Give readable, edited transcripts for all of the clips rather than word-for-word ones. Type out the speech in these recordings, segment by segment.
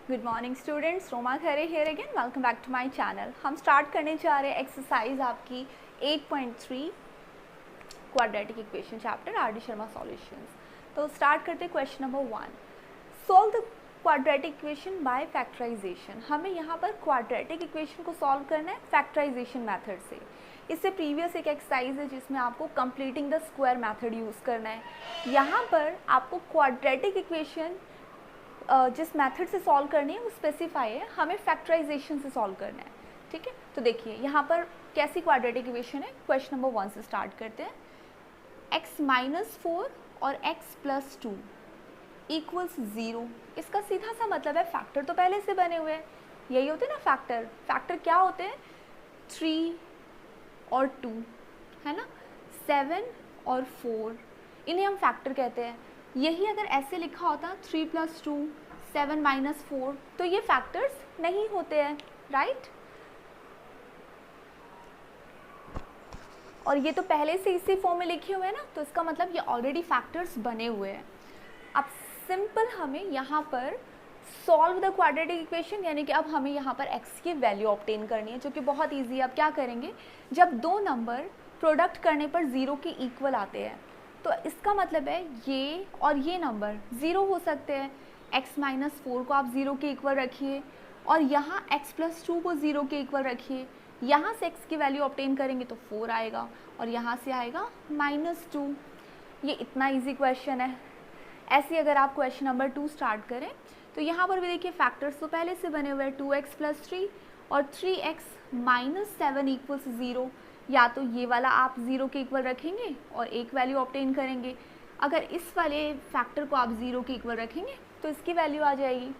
Good morning students, Roma Khare here again. Welcome back to my channel. हम start करने जा रहे हैं एक्सरसाइज आपकी 8.3 quadratic equation chapter R D Sharma solutions. तो स्टार्ट करते हैं question number 1। Solve the quadratic equation by factorisation. हमें यहाँ पर क्वाड्रेटिक इक्वेशन को सॉल्व करना है फैक्टराइजेशन मेथड से। इससे प्रीवियस एक एक्सरसाइज है जिसमें आपको completing the square method use करना है। यहाँ पर आपको क्वाड्रेटिक इक्वेशन जिस मेथड से सॉल्व करनी है वो स्पेसिफाई है, हमें फैक्टराइजेशन से सॉल्व करना है। ठीक है, तो देखिए यहाँ पर कैसी क्वाड्रेटिक इक्वेशन है। क्वेश्चन नंबर 1 से स्टार्ट करते हैं। x-4 और x+2 इक्वल्स 0। इसका सीधा सा मतलब है फैक्टर तो पहले से बने हुए हैं, यही होते हैं ना फैक्टर। फैक्टर क्या होते हैं? 3 और 2 है ना, 7 और 4, इन्हें हम फैक्टर कहते हैं। यही अगर ऐसे लिखा होता 3 + 2 7 - 4 तो ये फैक्टर्स नहीं होते हैं, राइट। और ये तो पहले से इसी फॉर्म में लिखे हुए हैं ना, तो इसका मतलब ये ऑलरेडी फैक्टर्स बने हुए हैं। अब सिंपल हमें यहाँ पर सॉल्व द क्वाड्रेटिक इक्वेशन, यानी कि अब हमें यहाँ पर x की वैल्यू ऑब्टेन करनी है, जो कि बहुत ईजी है। अब क्या करेंगे, जब दो नंबर प्रोडक्ट करने पर 0 के इक्वल आते हैं तो इसका मतलब है ये और ये नंबर 0 हो सकते हैं। x-4 को आप 0 के इक्वल रखिए और यहाँ x+2 को 0 के इक्वल रखिए। यहाँ से x की वैल्यू ऑब्टेन करेंगे तो 4 आएगा और यहाँ से आएगा -2। ये इतना इजी क्वेश्चन है। ऐसे अगर आप क्वेश्चन नंबर 2 स्टार्ट करें तो यहाँ पर भी देखिए फैक्टर्स तो पहले से बने हुए हैं, 2x + 3 और 3x - 7 इक्वल्स 0। या तो ये वाला आप 0 के इक्वल रखेंगे और एक वैल्यू ऑब्टेन करेंगे। अगर इस वाले फैक्टर को आप 0 के इक्वल रखेंगे तो इसकी वैल्यू आ जाएगी।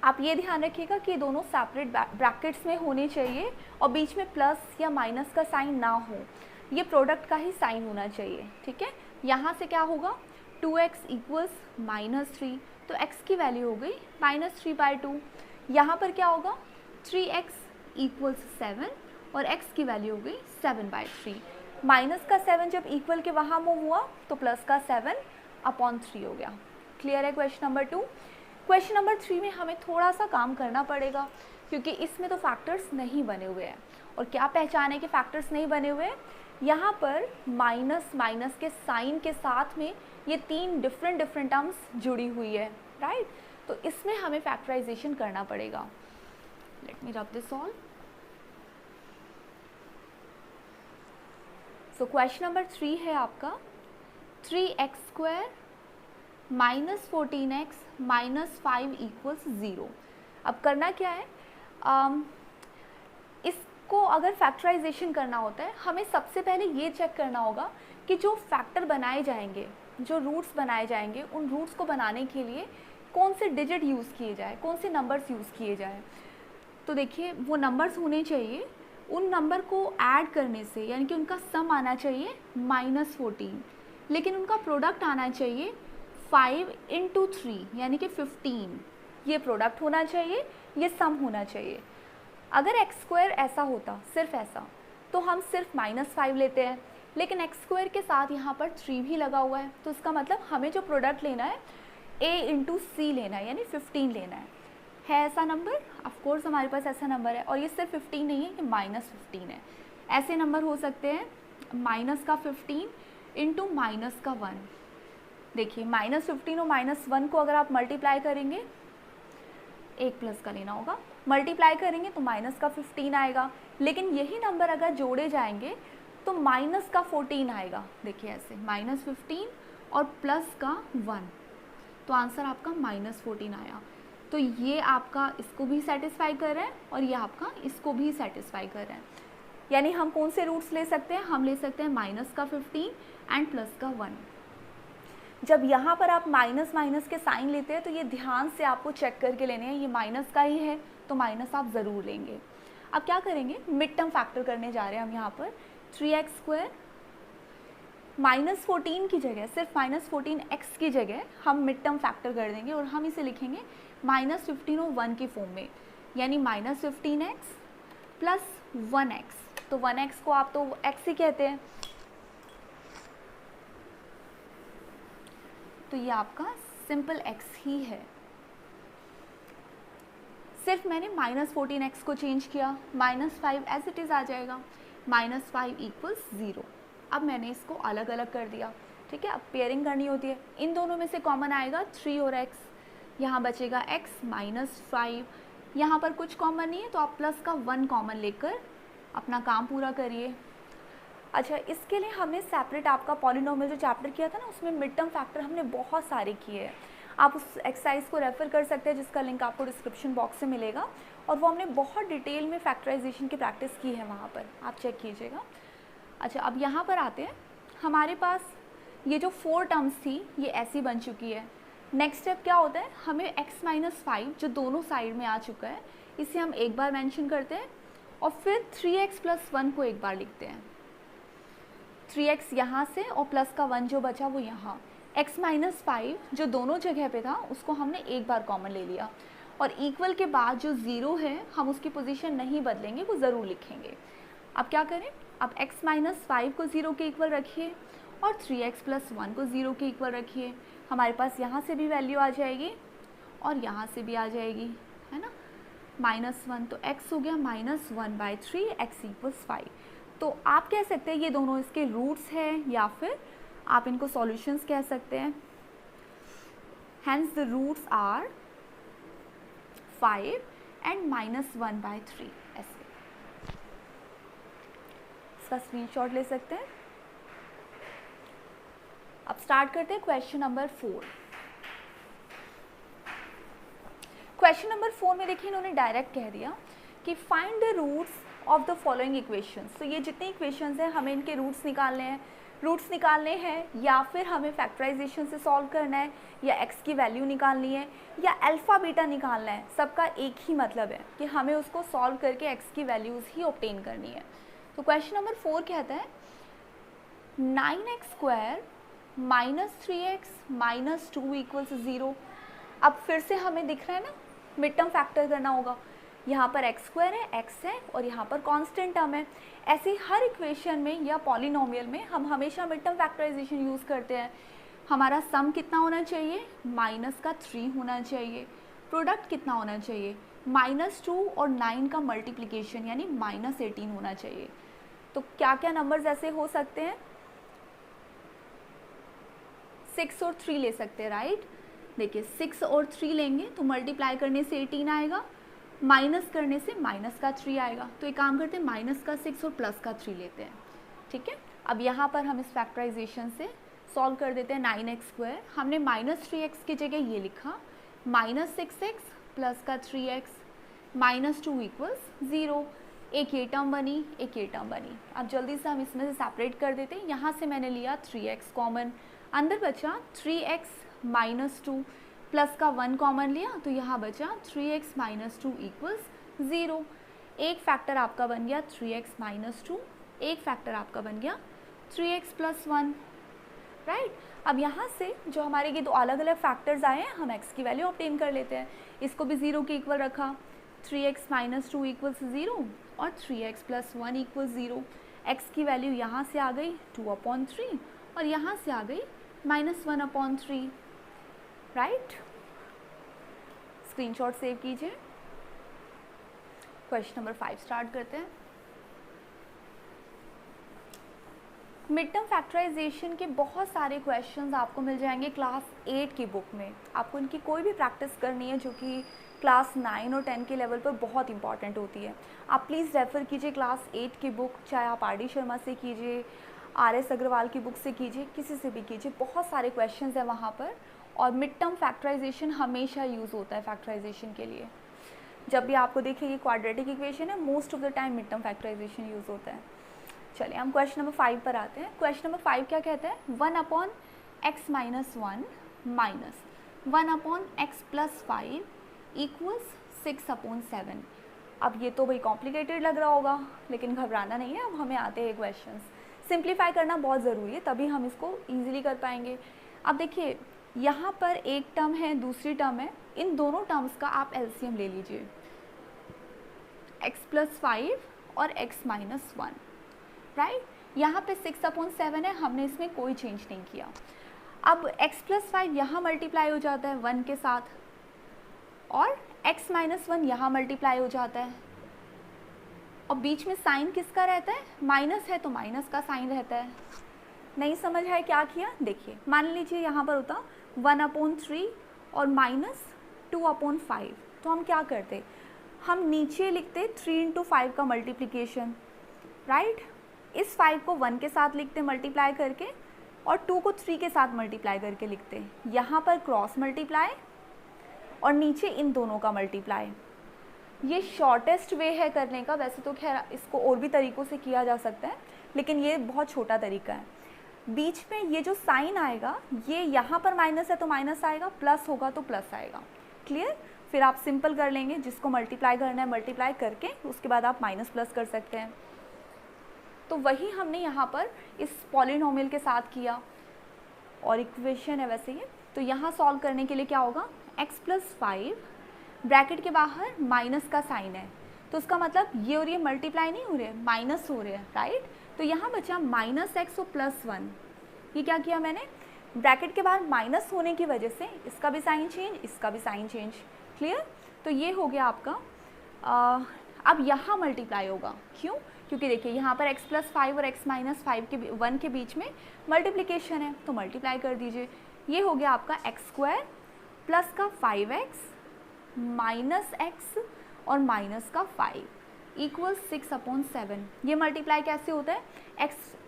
आप ये ध्यान रखिएगा कि दोनों सेपरेट ब्रैकेट्स में होने चाहिए और बीच में प्लस या माइनस का साइन ना हो, ये प्रोडक्ट का ही साइन होना चाहिए। ठीक है, यहाँ से क्या होगा, 2x इक्वल्स -3 तो x की वैल्यू हो गई -3/2। यहाँ पर क्या होगा, 3x इक्वल्स 7 और x की वैल्यू हो गई 7/3। माइनस का 7 जब इक्वल के वहाँ मूव हुआ तो प्लस का 7/3 हो गया। क्लियर है क्वेश्चन नंबर 2। क्वेश्चन नंबर 3 में हमें थोड़ा सा काम करना पड़ेगा क्योंकि इसमें तो फैक्टर्स नहीं बने हुए हैं। और क्या पहचान है कि फैक्टर्स नहीं बने हुए हैं? यहाँ पर माइनस के साइन के साथ में ये 3 डिफरेंट टर्म्स जुड़ी हुई है, राइट। तो इसमें हमें फैक्टराइजेशन करना पड़ेगा। Let me rub this all. So question number 3 है आपका 3x² - 14x - 5 इक्वल्स 0। अब करना क्या है, इसको अगर फैक्टराइजेशन करना होता है हमें सबसे पहले ये चेक करना होगा कि जो फैक्टर बनाए जाएंगे, जो रूट्स बनाए जाएंगे, उन रूट्स को बनाने के लिए कौन से डिजिट यूज़ किए जाए, कौन से नंबर्स यूज़ किए जाए। तो देखिए वो नंबर्स होने चाहिए, उन नंबर को ऐड करने से यानी कि उनका सम आना चाहिए -14, लेकिन उनका प्रोडक्ट आना चाहिए 5 × 3 यानी कि 15। ये प्रोडक्ट होना चाहिए, ये सम होना चाहिए। अगर x² ऐसा होता, सिर्फ ऐसा, तो हम सिर्फ -5 लेते हैं, लेकिन x² के साथ यहाँ पर 3 भी लगा हुआ है, तो इसका मतलब हमें जो प्रोडक्ट लेना है a × c लेना है, यानी 15 लेना है ऐसा नंबर। ऑफ कोर्स हमारे पास ऐसा नंबर है और ये सिर्फ 15 नहीं है, ये -15 है। ऐसे नंबर हो सकते हैं -15 × -1। देखिए -15 और -1 को अगर आप मल्टीप्लाई करेंगे, एक प्लस का लेना होगा, मल्टीप्लाई करेंगे तो -15 आएगा, लेकिन यही नंबर अगर जोड़े जाएंगे तो -14 आएगा। देखिए ऐसे -15 और +1, तो आंसर आपका -14 आया। तो ये आपका इसको भी सेटिस्फाई कर रहा है और ये आपका इसको भी सेटिस्फाई कर रहा है। यानी हम कौन से रूट्स ले सकते हैं, हम ले सकते हैं -15 एंड +1। जब यहाँ पर आप माइनस के साइन लेते हैं तो ये ध्यान से आपको चेक करके लेने हैं, ये माइनस का ही है तो माइनस आप ज़रूर लेंगे। अब क्या करेंगे, मिड टर्म फैक्टर करने जा रहे हैं हम यहाँ पर। 3x² -14 की जगह, सिर्फ -14x की जगह हम मिड टर्म फैक्टर कर देंगे और हम इसे लिखेंगे -15 और 1 की फॉर्म में, यानी -15x + 1x। तो 1x को आप तो x ही कहते हैं, तो ये आपका सिंपल x ही है। सिर्फ मैंने -14x को चेंज किया, -5 एज इट इज़ आ जाएगा, -5 = 0। अब मैंने इसको अलग अलग कर दिया, ठीक है। अब पेयरिंग करनी होती है, इन दोनों में से कॉमन आएगा 3 और x, यहाँ बचेगा x -5, यहाँ पर कुछ कॉमन नहीं है तो आप प्लस का 1 कॉमन लेकर अपना काम पूरा करिए। अच्छा, इसके लिए हमने सेपरेट आपका पॉलिनोमियल जो चैप्टर किया था ना, उसमें मिड टर्म फैक्टर हमने बहुत सारे किए हैं। आप उस एक्सरसाइज को रेफ़र कर सकते हैं जिसका लिंक आपको डिस्क्रिप्शन बॉक्स में मिलेगा, और वो हमने बहुत डिटेल में फैक्टराइजेशन की प्रैक्टिस की है, वहाँ पर आप चेक कीजिएगा। अच्छा, अब यहाँ पर आते हैं, हमारे पास ये जो 4 टर्म्स थी ये ऐसी बन चुकी है। नेक्स्ट स्टेप क्या होता है, हमें x -5 जो दोनों साइड में आ चुका है इसे हम एक बार मेंशन करते हैं और फिर 3x + 1 को एक बार लिखते हैं। 3x यहाँ से और प्लस का 1 जो बचा वो यहाँ, x -5 जो दोनों जगह पे था उसको हमने एक बार कॉमन ले लिया, और इक्वल के बाद जो 0 है हम उसकी पोजीशन नहीं बदलेंगे, वो ज़रूर लिखेंगे। अब क्या करें, अब x -5 को 0 के इक्वल रखिए और 3x + 1 को 0 के इक्वल रखिए। हमारे पास यहाँ से भी वैल्यू आ जाएगी और यहाँ से भी आ जाएगी, है ना। -1 तो x हो गया -1/3, x = 5। तो आप कह सकते हैं ये दोनों इसके रूट्स हैं, या फिर आप इनको सॉल्यूशंस कह सकते हैं। Hence the roots are 5 and -1/3, ऐसे। इसका स्क्रीनशॉट ले सकते हैं। अब स्टार्ट करते हैं क्वेश्चन नंबर 4। क्वेश्चन नंबर 4 में देखिए इन्होंने डायरेक्ट कह दिया कि find the roots of the following equations. तो ये जितनी इक्वेशंस हैं हमें इनके रूट्स निकालने हैं, या फिर हमें फैक्टराइजेशन से सॉल्व करना है, या x की वैल्यू निकालनी है, या अल्फ़ा बीटा निकालना है। सबका एक ही मतलब है कि हमें उसको सॉल्व करके x की वैल्यूज़ ही ऑब्टेन करनी है। तो क्वेश्चन नंबर 4 कहता है 9x² -3x -2 = 0। अब फिर से हमें दिख रहा है ना, मिड टर्म फैक्टर करना होगा। यहाँ पर x² है, x है, और यहाँ पर कांस्टेंट टर्म है। ऐसे ही हर इक्वेशन में या पॉलिनोमियल में हम हमेशा मिड टर्म फैक्टराइजेशन यूज़ करते हैं। हमारा सम कितना होना चाहिए, -3 होना चाहिए। प्रोडक्ट कितना होना चाहिए, -2 और 9 का मल्टीप्लिकेशन यानी -18 होना चाहिए। तो क्या क्या नंबर्स ऐसे हो सकते हैं, 6 और 3 ले सकते हैं, राइट। देखिए 6 और 3 लेंगे तो मल्टीप्लाई करने से 18 आएगा, माइनस करने से -3 आएगा। तो एक काम करते हैं, -6 और +3 लेते हैं, ठीक है। अब यहाँ पर हम इस फैक्टराइजेशन से सॉल्व कर देते हैं। 9x² हमने -3x की जगह ये लिखा, -6x + 3x -2 = 0। एक ये टर्म बनी, एक ये टर्म बनी। अब जल्दी से हम इसमें से सेपरेट कर देते हैं। यहाँ से मैंने लिया 3x कॉमन, अंदर बचा 3x -2, प्लस का 1 कॉमन लिया तो यहाँ बचा 3x -2 = 0। एक फैक्टर आपका बन गया 3x -2, एक फैक्टर आपका बन गया 3x + 1, राइट। अब यहाँ से जो हमारे ये दो अलग अलग फैक्टर्स आए हैं, हम x की वैल्यू ऑब्टेन कर लेते हैं। इसको भी 0 के इक्वल रखा, 3x -2 = 0 और 3x + 1 = 0। x की वैल्यू यहाँ से आ गई 2/3 और यहाँ से आ गई -1/3, राइट। स्क्रीनशॉट सेव कीजिए। क्वेश्चन नंबर 5 स्टार्ट करते हैं। मिड टर्म फैक्टराइजेशन के बहुत सारे क्वेश्चंस आपको मिल जाएंगे क्लास 8 की बुक में। आपको इनकी कोई भी प्रैक्टिस करनी है जो कि क्लास 9 और 10 के लेवल पर बहुत इंपॉर्टेंट होती है। आप प्लीज़ रेफ़र कीजिए क्लास 8 की बुक, चाहे आप आर डी शर्मा से कीजिए, RS अग्रवाल की बुक से कीजिए, किसी से भी कीजिए। बहुत सारे क्वेश्चंस हैं वहाँ पर, और मिड टर्म फैक्टराइजेशन हमेशा यूज़ होता है फैक्टराइजेशन के लिए। जब भी आपको देखिए ये क्वाड्रेटिक इक्वेशन है, most of the time mid term factorisation use होता है। चलिए हम क्वेश्चन नंबर 5 पर आते हैं। क्वेश्चन नंबर 5 क्या कहता है, 1/x - 1 - 1/x + 5 = 6/7। अब ये तो भाई कॉम्प्लिकेटेड लग रहा होगा, लेकिन घबराना नहीं है। अब हमें आते हैं क्वेश्चंस। सिंप्लीफाई करना बहुत ज़रूरी है, तभी हम इसको ईजिली कर पाएंगे। अब देखिए यहाँ पर एक टर्म है, दूसरी टर्म है, इन दोनों टर्म्स का आप एलसीएम ले लीजिए, x + 5 और x - 1, राइट। यहाँ पे 6/7 है, हमने इसमें कोई चेंज नहीं किया। अब x + 5 यहाँ मल्टीप्लाई हो जाता है 1 के साथ, और x माइनस 1 यहाँ मल्टीप्लाई हो जाता है और बीच में साइन किसका रहता है, माइनस है तो माइनस का साइन रहता है। नहीं समझ है क्या किया, देखिए मान लीजिए यहाँ पर होता 1/3 और माइनस 2/5, तो हम क्या करते, हम नीचे लिखते 3 × 5 का मल्टीप्लिकेशन, राइट। इस 5 को 1 के साथ लिखते मल्टीप्लाई करके और 2 को 3 के साथ मल्टीप्लाई करके लिखते, यहाँ पर क्रॉस मल्टीप्लाई और नीचे इन दोनों का मल्टीप्लाई। ये शॉर्टेस्ट वे है करने का, वैसे तो खैर इसको और भी तरीक़ों से किया जा सकता है, लेकिन ये बहुत छोटा तरीका है। बीच में ये जो साइन आएगा, ये यहाँ पर माइनस है तो माइनस आएगा, प्लस होगा तो प्लस आएगा, क्लियर। फिर आप सिंपल कर लेंगे, जिसको मल्टीप्लाई करना है मल्टीप्लाई करके उसके बाद आप माइनस प्लस कर सकते हैं। तो वही हमने यहाँ पर इस पॉलिनोमियल के साथ किया और इक्वेशन है वैसे ये। तो यहाँ सॉल्व करने के लिए क्या होगा, x + 5 ब्रैकेट के बाहर माइनस का साइन है, तो उसका मतलब ये और ये मल्टीप्लाई नहीं हो रहे हैं, माइनस हो रहे हैं, राइट। तो यहाँ बचा -x और +1। ये क्या किया मैंने, ब्रैकेट के बाहर माइनस होने की वजह से इसका भी साइन चेंज, इसका भी साइन चेंज, क्लियर। तो ये हो गया आपका। अब यहाँ मल्टीप्लाई होगा, क्यों, क्योंकि देखिए यहाँ पर x + 5 और x - 5 के 1 के बीच में मल्टीप्लिकेशन है, तो मल्टीप्लाई कर दीजिए। ये हो गया आपका x² प्लस का 5x माइनस x और माइनस का 5 इक्वल 6/7। ये मल्टीप्लाई कैसे होता है,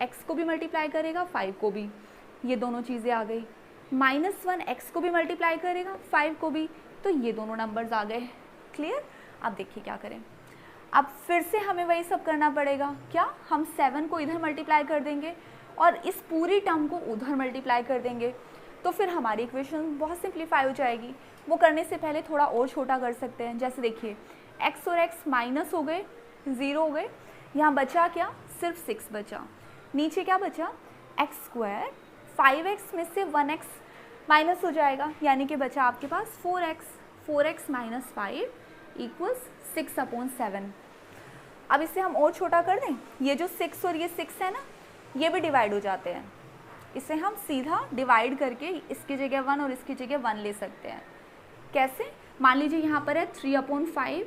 x को भी मल्टीप्लाई करेगा 5 को भी, ये दोनों चीज़ें आ गई। -1 x को भी मल्टीप्लाई करेगा 5 को भी, तो ये दोनों नंबर्स आ गए, क्लियर। अब देखिए क्या करें, अब फिर से हमें वही सब करना पड़ेगा। क्या, हम 7 को इधर मल्टीप्लाई कर देंगे और इस पूरी टर्म को उधर मल्टीप्लाई कर देंगे, तो फिर हमारी इक्वेशन बहुत सिंप्लीफाई हो जाएगी। वो करने से पहले थोड़ा और छोटा कर सकते हैं, जैसे देखिए x और x माइनस हो गए, 0 हो गए, यहाँ बचा क्या, सिर्फ 6 बचा। नीचे क्या बचा, x², 5x में से 1x माइनस हो जाएगा, यानी कि बचा आपके पास 4x माइनस 5 इक्वल्स 6/7। अब इसे हम और छोटा कर दें, ये जो 6 और ये 6 है ना, ये भी डिवाइड हो जाते हैं, इसे हम सीधा डिवाइड करके इसकी जगह 1 और इसकी जगह 1 ले सकते हैं। कैसे, मान लीजिए यहाँ पर है 3/5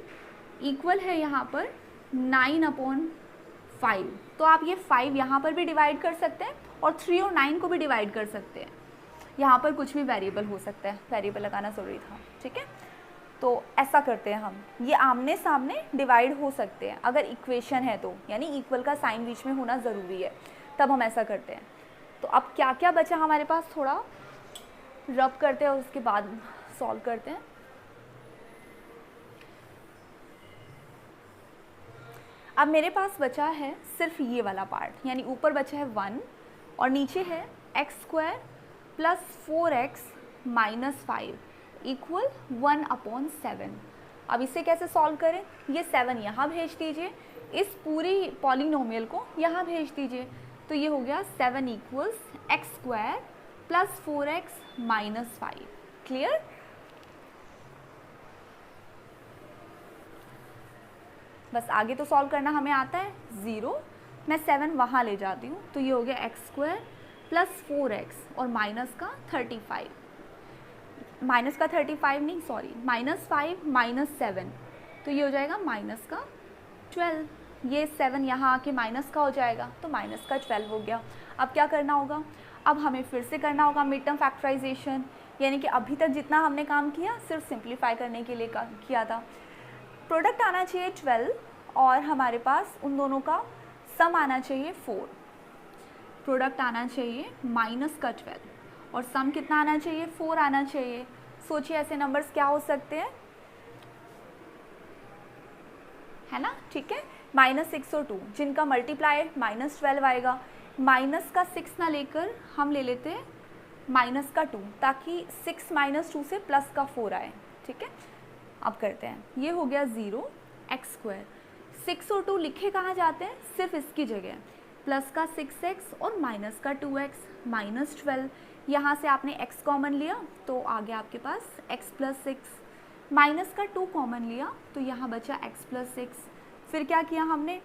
इक्वल है यहाँ पर 9/5, तो आप ये 5 यहाँ पर भी डिवाइड कर सकते हैं और 3 और 9 को भी डिवाइड कर सकते हैं। यहाँ पर कुछ भी वेरिएबल हो सकता है, वेरिएबल लगाना ज़रूरी था, ठीक है। तो ऐसा करते हैं हम, ये आमने सामने डिवाइड हो सकते हैं अगर इक्वेशन है तो, यानी इक्वल का साइन बीच में होना ज़रूरी है, तब हम ऐसा करते हैं। तो अब क्या क्या बचा हमारे पास, थोड़ा रब करते हैं और उसके बाद सॉल्व करते हैं। अब मेरे पास बचा है सिर्फ ये वाला पार्ट, यानी ऊपर बचा है 1 और नीचे है x² plus 4x minus 5 equal 1/7। अब इसे कैसे सॉल्व करें, ये 7 यहाँ भेज दीजिए, इस पूरी पॉलिनोमियल को यहाँ भेज दीजिए, तो ये हो गया 7 equals x² plus 4x minus 5, clear. बस आगे तो सॉल्व करना हमें आता है, 0 मैं 7 वहाँ ले जाती हूँ, तो ये हो गया x² प्लस 4x और माइनस का 35, माइनस का 35 नहीं सॉरी, -5 माइनस 7, तो ये हो जाएगा माइनस का 12। ये 7 यहाँ आके माइनस का हो जाएगा, तो माइनस का 12 हो गया। अब क्या करना होगा, अब हमें फिर से करना होगा मिड टर्म फैक्टराइजेशन, यानी कि अभी तक जितना हमने काम किया सिर्फ सिंप्लीफाई करने के लिए किया था। प्रोडक्ट आना चाहिए 12 और हमारे पास उन दोनों का सम आना चाहिए 4। प्रोडक्ट आना चाहिए माइनस का 12 और सम कितना आना चाहिए, 4 आना चाहिए। सोचिए ऐसे नंबर्स क्या हो सकते हैं, है ना, ठीक है। -6 और 2 जिनका मल्टीप्लाई -12 आएगा, माइनस का 6 ना लेकर हम ले लेते हैं माइनस का 2, ताकि 6 - 2 से प्लस का 4 आए, ठीक है। अब करते हैं, ये हो गया 0 x², 6 और 2 लिखे कहाँ जाते हैं, सिर्फ इसकी जगह, प्लस का 6x और माइनस का 2x माइनस 12, यहाँ से आपने x कॉमन लिया तो आ गया आपके पास x + 6, माइनस का 2 कॉमन लिया तो यहाँ बचा x + 6। फिर क्या किया हमने,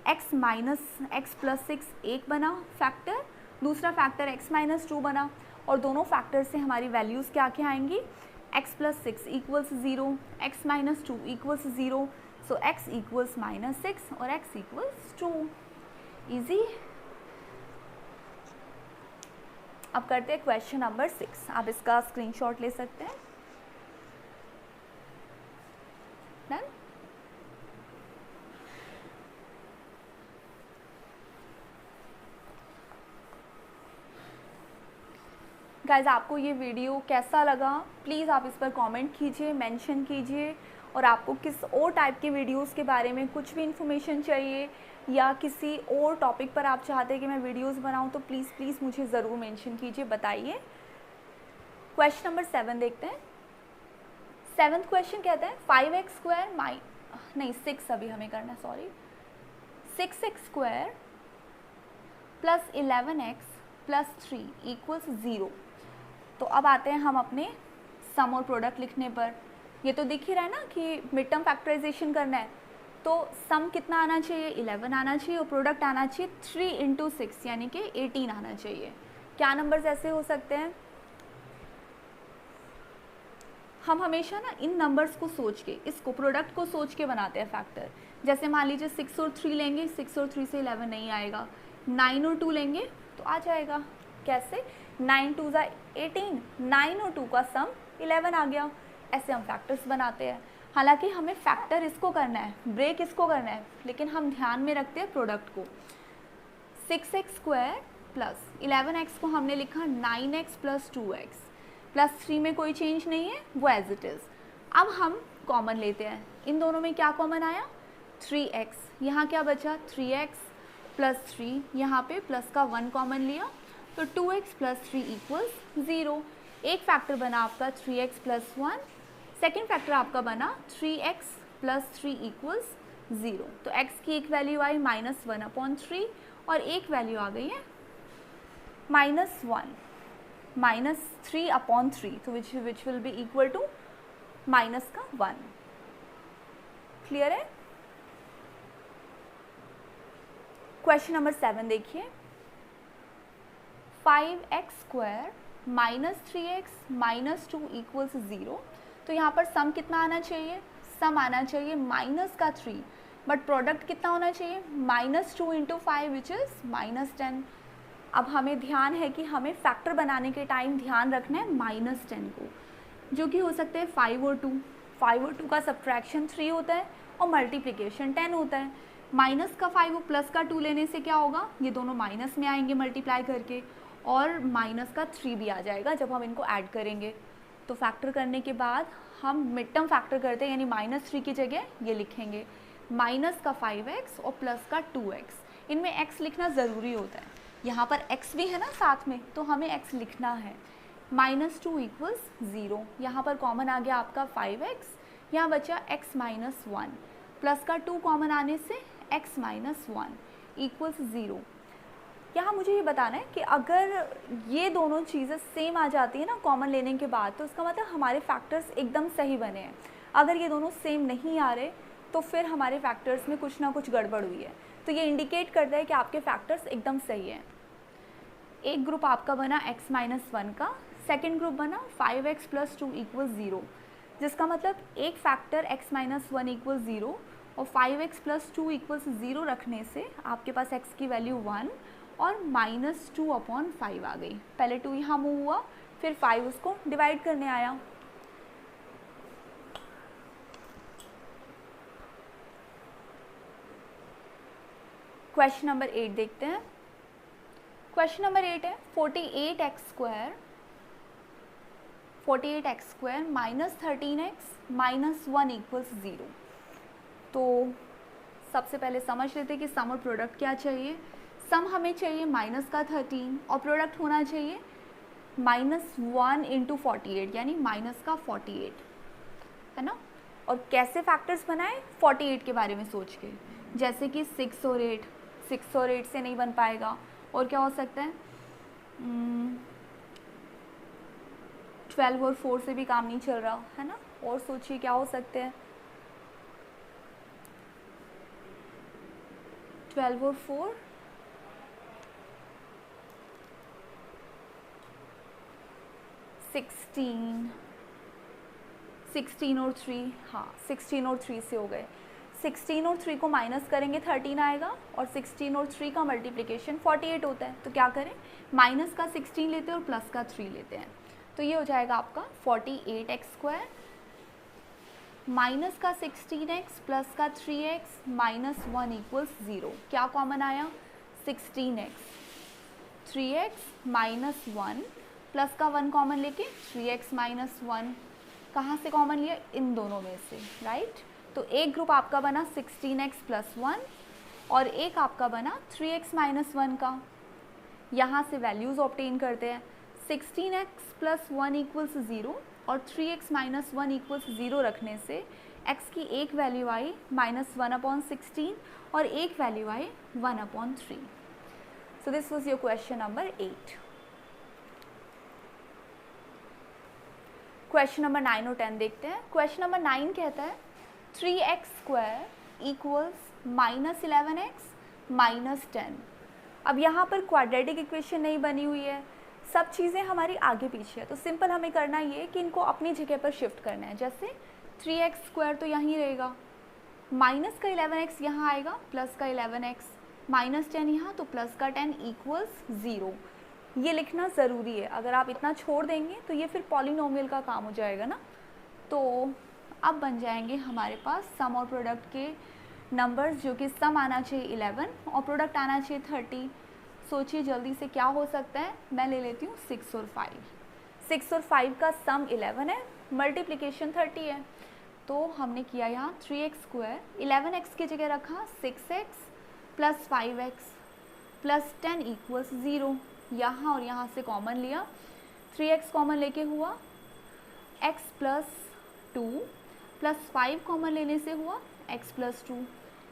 x माइनस x + 6 एक बना फैक्टर, दूसरा फैक्टर x - 2 बना, और दोनों फैक्टर से हमारी वैल्यूज़ क्या क्या आएंगी, x plus 6 equals 0, x minus 2 equals 0, so x equals minus 6 और x equals 2. Easy. अब करते हैं क्वेश्चन नंबर 6. आप इसका स्क्रीनशॉट ले सकते हैं. डन. गाइज आपको ये वीडियो कैसा लगा प्लीज़ आप इस पर कमेंट कीजिए, मेंशन कीजिए. और आपको किस और टाइप के वीडियोस के बारे में कुछ भी इन्फॉर्मेशन चाहिए या किसी और टॉपिक पर आप चाहते हैं कि मैं वीडियोस बनाऊं तो प्लीज़ प्लीज़ मुझे ज़रूर मेंशन कीजिए, बताइए. क्वेश्चन नंबर 7 देखते हैं. 7th क्वेश्चन कहते हैं 5x² 6 अभी हमें करना है, sorry. 6x² plus 11x plus 3 equals 0. तो अब आते हैं हम अपने सम और प्रोडक्ट लिखने पर. ये तो दिख ही रहा है ना कि मिड टर्म फैक्टराइजेशन करना है. तो सम कितना आना चाहिए, 11 आना चाहिए, और प्रोडक्ट आना चाहिए 3 इंटू 6 यानी कि 18 आना चाहिए. क्या नंबर्स ऐसे हो सकते हैं? हम हमेशा ना इन नंबर्स को सोच के, इसको प्रोडक्ट को सोच के बनाते हैं फैक्टर. जैसे मान लीजिए 6 और 3 लेंगे, 6 और 3 से 11 नहीं आएगा. 9 और 2 लेंगे तो आ जाएगा. कैसे? 9 2 ज़ा 18, 9 और 2 का सम 11 आ गया. ऐसे हम फैक्टर्स बनाते हैं. हालांकि हमें फैक्टर इसको करना है, ब्रेक इसको करना है, लेकिन हम ध्यान में रखते हैं प्रोडक्ट को. 6x² प्लस 11x को हमने लिखा 9x प्लस 2x प्लस 3 में कोई चेंज नहीं है, वो एज इट इज़. अब हम कॉमन लेते हैं. इन दोनों में क्या कॉमन आया? 3x. यहाँ क्या बचा? 3x plus 3. यहाँ पे प्लस का 1 कॉमन लिया तो 2x प्लस 3 इक्वल्स 0. एक फैक्टर बना आपका 3x प्लस 1. सेकेंड फैक्टर आपका बना 3x प्लस 3 इक्वल्स 0. तो x की एक वैल्यू आई -1/3 और एक वैल्यू आ गई है -1 -3/3, तो which will be equal to minus का 1. क्लियर है? क्वेश्चन नंबर 7 देखिए. 5x² minus 3x minus 2 equals 0. तो यहाँ पर सम कितना आना चाहिए? सम आना चाहिए माइनस का 3, बट प्रोडक्ट कितना होना चाहिए? -2 इंटू 5 विच इज़ -10. अब हमें ध्यान है कि हमें फैक्टर बनाने के टाइम ध्यान रखना है -10 को, जो कि हो सकते हैं 5 और 2. 5 और 2 का सब्ट्रैक्शन 3 होता है और मल्टीप्लिकेशन 10 होता है. माइनस का 5 और प्लस का 2 लेने से क्या होगा? ये दोनों माइनस में आएंगे मल्टीप्लाई करके, और माइनस का 3 भी आ जाएगा जब हम इनको ऐड करेंगे. तो फैक्टर करने के बाद हम मिड टर्म फैक्टर करते हैं, यानी -3 की जगह ये लिखेंगे माइनस का 5x और प्लस का 2x. इनमें x लिखना ज़रूरी होता है. यहाँ पर x भी है ना साथ में, तो हमें x लिखना है. -2 इक्वल्स 0. यहाँ पर कॉमन आ गया आपका 5x, यहाँ बचा x माइनस 1, प्लस का 2 कॉमन आने से x माइनस 1 इक्वल्स 0. यहाँ मुझे ये बताना है कि अगर ये दोनों चीज़ें सेम आ जाती है ना कॉमन लेने के बाद, तो इसका मतलब हमारे फैक्टर्स एकदम सही बने हैं. अगर ये दोनों सेम नहीं आ रहे तो फिर हमारे फैक्टर्स में कुछ ना कुछ गड़बड़ हुई है. तो ये इंडिकेट करता है कि आपके फैक्टर्स एकदम सही हैं. एक ग्रुप आपका बना x माइनस 1 का, सेकेंड ग्रुप बना 5x प्लस 2 इक्वल 0, जिसका मतलब एक फैक्टर x माइनस 1 इक्वल 0 और 5x प्लस 2 इक्वल्स 0 रखने से आपके पास x की वैल्यू 1 और -2/5 आ गई. पहले 2 यहाँ मूव हुआ, फिर 5 उसको डिवाइड करने आया. क्वेश्चन नंबर 8 देखते हैं. क्वेश्चन नंबर 8 है 48x² minus 13x minus 1 equals 0. तो सबसे पहले समझ लेते हैं कि सम और प्रोडक्ट क्या चाहिए. सम हमें चाहिए माइनस का 13 और प्रोडक्ट होना चाहिए -1 इंटू 48 यानी माइनस का 48, है ना. और कैसे फैक्टर्स बनाए? 48 के बारे में सोच के, जैसे कि 6 और 8 से नहीं बन पाएगा. और क्या हो सकता है? 12 और 4 से भी काम नहीं चल रहा है ना. और सोचिए क्या हो सकते हैं? 12 और 4 16, 16 और 3, हाँ 16 और 3 से हो गए। 16 और 3 को माइनस करेंगे 13 आएगा, और 16 और 3 का मल्टीप्लिकेशन 48 होता है। तो क्या करें, माइनस का 16 लेते हैं और प्लस का 3 लेते हैं। तो ये हो जाएगा आपका 48x² माइनस का 16x प्लस का 3x माइनस 1 इक्वल्स 0। क्या कॉमन आया, 16x, 3x माइनस 1 प्लस का 1 कॉमन लेके 3x माइनस 1, कहाँ से कॉमन लिया, इन दोनों में से, राइट। तो एक ग्रुप आपका बना 16x प्लस 1 और एक आपका बना 3x माइनस 1 का। यहाँ से वैल्यूज़ ऑब्टेन करते हैं। 16x प्लस 1 इक्वल्स 0 और 3x माइनस 1 इक्वल्स 0 रखने से x की एक वैल्यू आई -1/16 और एक value I 1/3। So this was your question number 8। Question number 9 और 10 देखते हैं। क्वेश्चन नंबर 9 कहता है 3x² इक्वल्स -11x माइनस 10। अब यहाँ पर क्वाड्रेटिक इक्वेशन नहीं बनी हुई है, सब चीज़ें हमारी आगे पीछे है। तो सिंपल हमें करना ये है कि इनको अपनी जगह पर शिफ्ट करना है। जैसे 3x² तो यहीं रहेगा, माइनस का 11x यहाँ आएगा, प्लस का 11x, माइनस 10 यहाँ, तो प्लस का 10 इक्वल्स 0। ये लिखना ज़रूरी है, अगर आप इतना छोड़ देंगे तो ये फिर पॉलिनोमियल का काम हो जाएगा ना। तो अब बन जाएंगे हमारे पास सम और प्रोडक्ट के नंबर्स, जो कि सम आना चाहिए 11 और प्रोडक्ट आना चाहिए 30। सोचिए जल्दी से क्या हो सकता है। मैं ले लेती हूँ 6 और 5। 6 और 5 का सम 11 है, मल्टीप्लिकेशन 30 है। तो हमने किया यहाँ 3x² 11x की जगह रखा 6x plus 5x plus 10 equals 0। यहाँ और यहाँ से कॉमन लिया, 3x कॉमन लेके हुआ x प्लस 2 प्लस 5 कॉमन लेने से हुआ x प्लस 2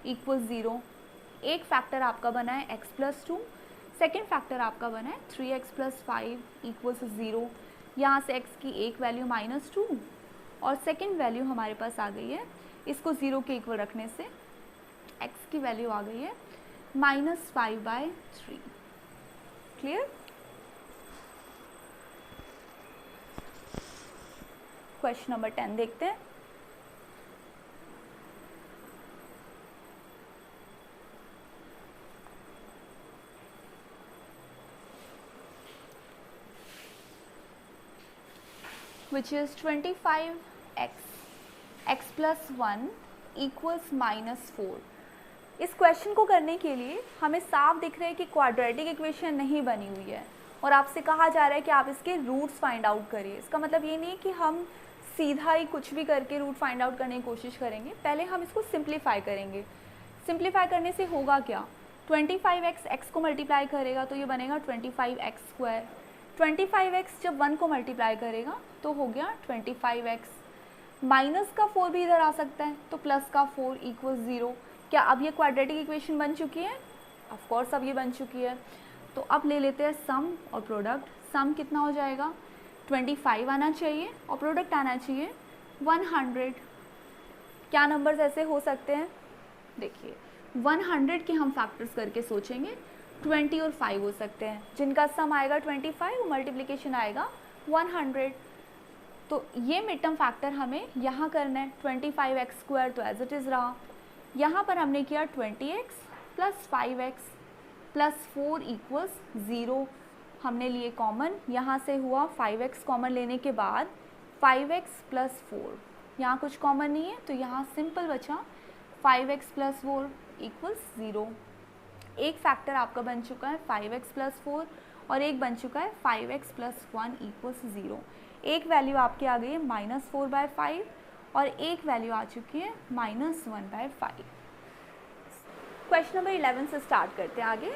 इक्वल्स 0। एक फैक्टर आपका बना है x प्लस 2, सेकेंड फैक्टर आपका बना है 3x प्लस 5 इक्वल्स 0। यहाँ से x की एक वैल्यू -2 और सेकेंड वैल्यू हमारे पास आ गई है, इसको 0 के इक्वल रखने से x की वैल्यू आ गई है -5/3। क्लियर। क्वेश्चन नंबर 10 देखते हैं। which is 25x x plus 1 equals -4। इस क्वेश्चन को करने के लिए हमें साफ दिख रहा है कि क्वाड्रेटिक इक्वेशन नहीं बनी हुई है और आपसे कहा जा रहा है कि आप इसके रूट्स फाइंड आउट करिए। इसका मतलब ये नहीं है कि हम सीधा ही कुछ भी करके रूट फाइंड आउट करने की कोशिश करेंगे, पहले हम इसको सिंप्लीफाई करेंगे। सिंप्लीफाई करने से होगा क्या, 25x x को मल्टीप्लाई करेगा तो ये बनेगा 25x²। 25x जब 1 को मल्टीप्लाई करेगा तो हो गया 25x। माइनस का 4 भी इधर आ सकता है, तो प्लस का 4 इक्वल 0। क्या अब ये क्वाड्रेटिक इक्वेशन बन चुकी है? ऑफ कोर्स अब ये बन चुकी है। तो अब ले लेते हैं सम और प्रोडक्ट। सम कितना हो जाएगा, 25 आना चाहिए और प्रोडक्ट आना चाहिए 100। क्या नंबर्स ऐसे हो सकते हैं, देखिए 100 के हम फैक्टर्स करके सोचेंगे, 20 और 5 हो सकते हैं जिनका सम आएगा 25 और मल्टीप्लिकेशन आएगा 100। तो ये मिड टर्म फैक्टर हमें यहाँ करना है। 25x² तो एज इट इज़ रहा, यहाँ पर हमने किया 20x plus 5x plus 4 equals 0। हमने लिए कॉमन, यहाँ से हुआ 5x कॉमन लेने के बाद 5x प्लस 4, यहाँ कुछ कॉमन नहीं है तो यहाँ सिंपल बचा 5x प्लस 4 इक्वल्स 0। एक फैक्टर आपका बन चुका है 5x प्लस 4 और एक बन चुका है 5x प्लस 1 इक्वल्स 0। एक वैल्यू आपकी आ गई है -4/5 और एक वैल्यू आ चुकी है -1/5। क्वेश्चन नंबर 11 से स्टार्ट करते हैं आगे।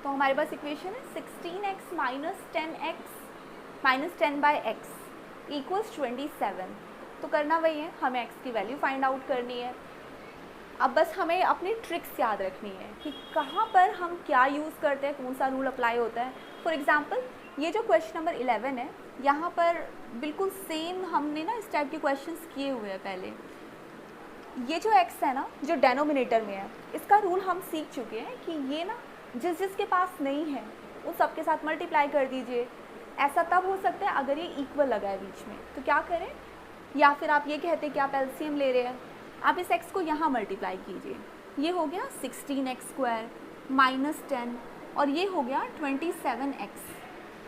तो हमारे पास इक्वेशन है 16x माइनस 10/x इक्वल्स 27। तो करना वही है, हमें x की वैल्यू फाइंड आउट करनी है। अब बस हमें अपनी ट्रिक्स याद रखनी है कि कहाँ पर हम क्या यूज़ करते हैं, कौन सा रूल अप्लाई होता है। फॉर एग्जांपल ये जो क्वेश्चन नंबर 11 है, यहाँ पर बिल्कुल सेम हमने ना इस टाइप के क्वेश्चंस किए हुए हैं पहले। ये जो x है ना, जो डेनोमिनेटर में है, इसका रूल हम सीख चुके हैं कि ये ना जिसके पास नहीं है वो सबके साथ मल्टीप्लाई कर दीजिए। ऐसा तब हो सकता है अगर ये इक्वल लगा है बीच में। तो क्या करें, या फिर आप ये कहते कि आप एलसीएम ले रहे हैं, आप इस x को यहाँ मल्टीप्लाई कीजिए, ये हो गया 16x² माइनस 10 और ये हो गया 27x।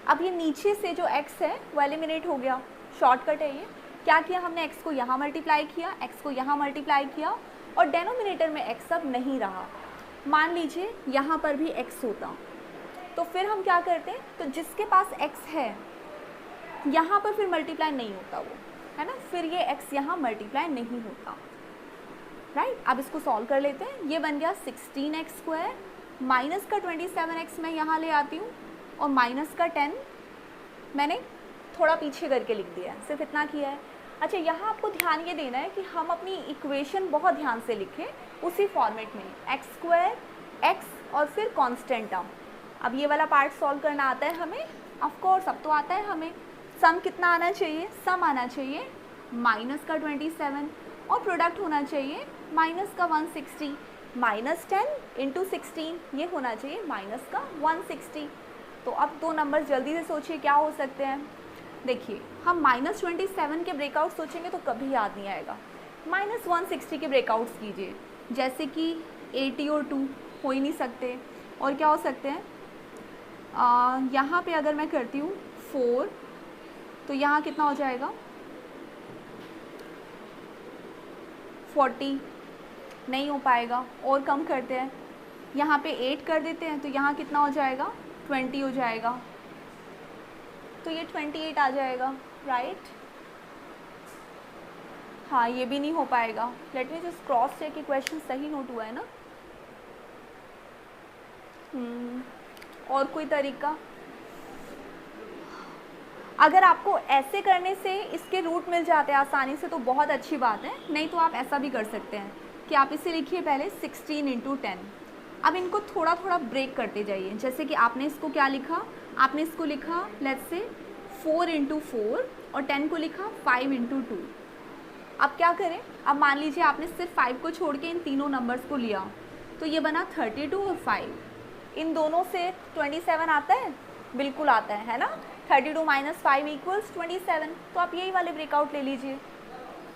अब ये नीचे से जो x है वो एलिमिनेट हो गया, शॉर्टकट है ये। क्या किया हमने, x को यहाँ मल्टीप्लाई किया, x को यहाँ मल्टीप्लाई किया और डेनोमिनेटर में x अब नहीं रहा। मान लीजिए यहाँ पर भी x होता तो फिर हम क्या करते हैं, तो जिसके पास x है यहाँ पर फिर मल्टीप्लाई नहीं होता वो, है ना, फिर ये x यहाँ मल्टीप्लाई नहीं होता, राइट। अब इसको सॉल्व कर लेते हैं। ये बन गया 16x² माइनस का 27x मैं यहाँ ले आती हूँ और माइनस का 10 मैंने थोड़ा पीछे करके लिख दिया है, सिर्फ इतना किया है। अच्छा, यहाँ आपको ध्यान ये देना है कि हम अपनी इक्वेशन बहुत ध्यान से लिखें उसी फॉर्मेट में, x² x और फिर कांस्टेंट टर्म। अब ये वाला पार्ट सॉल्व करना आता है हमें, ऑफ कोर्स अब तो आता है हमें। सम कितना आना चाहिए, सम आना चाहिए माइनस का 27 और प्रोडक्ट होना चाहिए माइनस का 160, माइनस 10 इंटू 16 ये होना चाहिए माइनस का 160। तो अब दो नंबर जल्दी से सोचिए क्या हो सकते हैं। देखिए, हम माइनस 27 के ब्रेकआउट सोचेंगे तो कभी याद नहीं आएगा। माइनस 160 के ब्रेकआउट्स कीजिए, जैसे कि 80 और 2 हो ही नहीं सकते। और क्या हो सकते हैं, यहाँ पे अगर मैं करती हूँ 4 तो यहाँ कितना हो जाएगा 40, नहीं हो पाएगा। और कम करते हैं, यहाँ पे 8 कर देते हैं तो यहाँ कितना हो जाएगा 20 हो जाएगा, तो ये 28 आ जाएगा, राइट। हाँ, ये भी नहीं हो पाएगा। Let me just cross check कि क्वेश्चन सही नोट हुआ है ना। और कोई तरीका, अगर आपको ऐसे करने से इसके रूट मिल जाते हैं आसानी से तो बहुत अच्छी बात है, नहीं तो आप ऐसा भी कर सकते हैं कि आप इसे लिखिए पहले 16 इंटू 10। अब इनको थोड़ा थोड़ा ब्रेक करते जाइए, जैसे कि आपने इसको क्या लिखा, आपने इसको लिखा लेट्स से 4 इंटू 4 और 10 को लिखा 5 इंटू 2। अब क्या करें, अब मान लीजिए आपने सिर्फ 5 को छोड़ के इन तीनों नंबर्स को लिया तो ये बना 32 और 5। इन दोनों से 27 आता है, बिल्कुल आता है ना। 32 माइनस 5 इक्वल्स 27, तो आप यही वाले ब्रेकआउट ले लीजिए।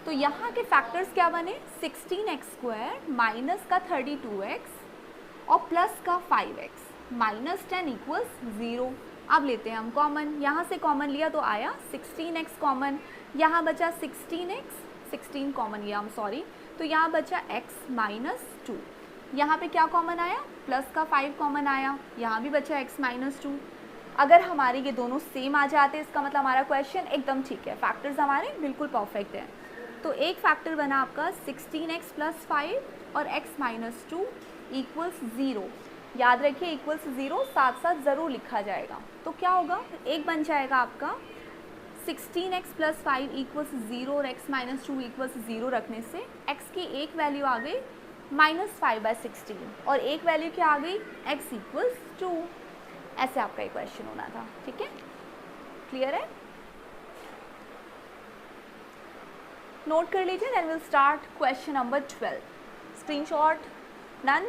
तो यहाँ के फैक्टर्स क्या बने, 16x² माइनस का 32x और प्लस का 5x माइनस 10 इक्वल्स 0। अब लेते हैं हम कॉमन, यहाँ से कॉमन लिया तो आया 16x कॉमन, यहाँ बचा 16 कॉमन लिया, सॉरी, तो यहाँ बचा x माइनस 2। यहाँ पे क्या कॉमन आया, प्लस का 5 कॉमन आया, यहाँ भी बचा x माइनस 2। अगर हमारे ये दोनों सेम आ जाते इसका मतलब हमारा क्वेश्चन एकदम ठीक है, फैक्टर्स हमारे बिल्कुल परफेक्ट हैं। तो एक फैक्टर बना आपका 16x प्लस 5 और x माइनस 2 इक्वल्स 0। याद रखिए इक्वल्स 0 साथ साथ ज़रूर लिखा जाएगा। तो क्या होगा, एक बन जाएगा आपका 16x प्लस 5 इक्वल्स 0 और x माइनस 2 इक्वल्स 0 रखने से x की एक वैल्यू आ गई -5/16 और एक वैल्यू क्या आ गई, x इक्वल्स 2। ऐसे आपका एक क्वेश्चन होना था, ठीक है, क्लियर है। नोट कर लीजिए, then will start question number 12। Screenshot done.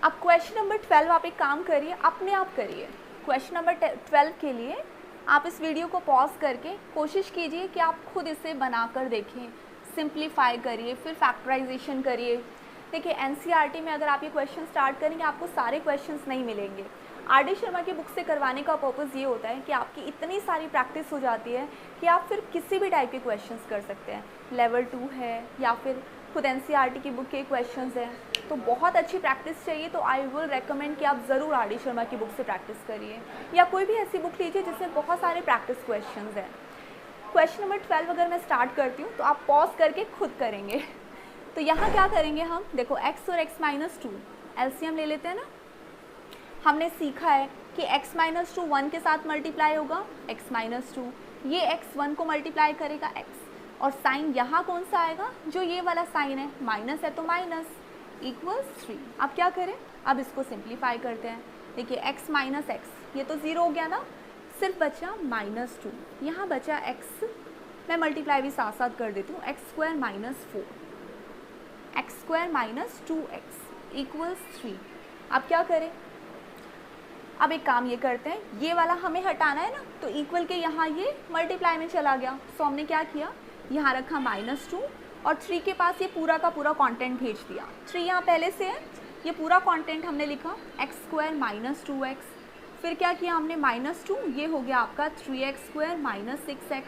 अब क्वेश्चन नंबर 12 आप एक काम करिए, अपने आप करिए। क्वेश्चन नंबर 12 के लिए आप इस वीडियो को पॉज करके कोशिश कीजिए कि आप खुद इसे बनाकर देखें, सिंप्लीफाई करिए, फिर फैक्टराइजेशन करिए। देखिए एनसीईआरटी में अगर आप ये क्वेश्चन स्टार्ट करेंगे आपको सारे क्वेश्चंस नहीं मिलेंगे। आर.डी. शर्मा की बुक से करवाने का पर्पज़ ये होता है कि आपकी इतनी सारी प्रैक्टिस हो जाती है कि आप फिर किसी भी टाइप के क्वेश्चंस कर सकते हैं। लेवल 2 है या फिर खुद एनसीईआरटी की बुक के क्वेश्चंस हैं, तो बहुत अच्छी प्रैक्टिस चाहिए तो आई विल रेकमेंड कि आप ज़रूर आर.डी. शर्मा की बुक से प्रैक्टिस करिए या कोई भी ऐसी बुक लीजिए जिसमें बहुत सारे प्रैक्टिस क्वेश्चंस हैं। क्वेश्चन नंबर 12 अगर मैं स्टार्ट करती हूँ तो आप पॉज करके खुद करेंगे। तो यहाँ क्या करेंगे हम, देखो x और x माइनस 2 एलसीएम ले लेते हैं ना। हमने सीखा है कि x माइनस 2 1 के साथ मल्टीप्लाई होगा, x माइनस 2 ये x 1 को मल्टीप्लाई करेगा x, और साइन यहाँ कौन सा आएगा, जो ये वाला साइन है, माइनस है तो माइनस इक्वल्स 3। अब क्या करें, अब इसको सिंप्लीफाई करते हैं। देखिए x माइनस x ये तो 0 हो गया ना, सिर्फ बचा माइनस 2, यहाँ बचा x, मैं मल्टीप्लाई भी साथ साथ कर देती हूँ, x² minus 4, x² minus 2x equals 3। अब क्या करें, अब एक काम ये करते हैं, ये वाला हमें हटाना है ना, तो इक्वल के यहाँ ये मल्टीप्लाई में चला गया। सो हमने क्या किया, यहाँ रखा -2 और 3 के पास ये पूरा का पूरा कंटेंट भेज दिया। 3 यहाँ पहले से है, ये पूरा कंटेंट हमने लिखा x² - 2x। फिर क्या किया हमने, -2, ये हो गया आपका 3x² - 6x।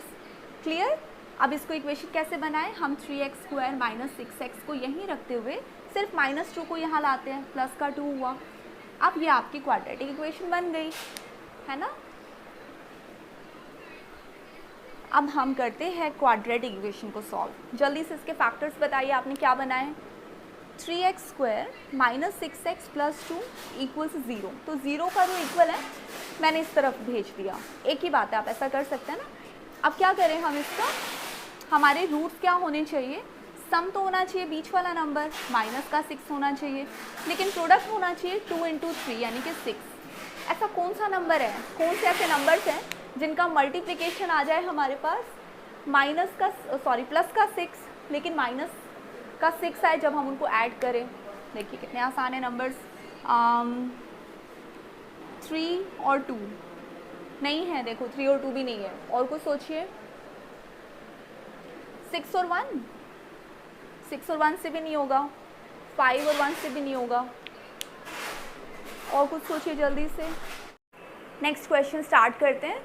क्लियर। अब इसको इक्वेशन कैसे बनाएं, हम 3x² - 6x को यहीं रखते हुए सिर्फ -2 को यहाँ लाते हैं, प्लस का 2 हुआ। अब ये आपकी क्वाड्रेटिक इक्वेशन बन गई है ना। अब हम करते हैं क्वाड्रेटिक इक्वेशन को सॉल्व। जल्दी से इसके फैक्टर्स बताइए, आपने क्या बनाए। 3x² - 6x + 2 = 0। तो 0 का जो इक्वल है मैंने इस तरफ भेज दिया। एक ही बात है, आप ऐसा कर सकते हैं ना। अब क्या करें हम इसका, हमारे रूट्स क्या होने चाहिए, सम तो होना चाहिए बीच वाला नंबर, माइनस का 6 होना चाहिए, लेकिन प्रोडक्ट होना चाहिए 2 × 3 यानी कि 6। ऐसा कौन सा नंबर है, कौन से ऐसे नंबर्स हैं जिनका मल्टीप्लिकेशन आ जाए हमारे पास प्लस का 6, लेकिन माइनस का 6 आए जब हम उनको ऐड करें। देखिए कितने आसान है नंबर्स। 3 और 2 नहीं है, देखो 3 और 2 भी नहीं है। और कुछ सोचिए, 6 और 1, 6 और 1 से भी नहीं होगा, 5 और 1 से भी नहीं होगा। और कुछ सोचिए जल्दी से। नेक्स्ट क्वेश्चन स्टार्ट करते हैं।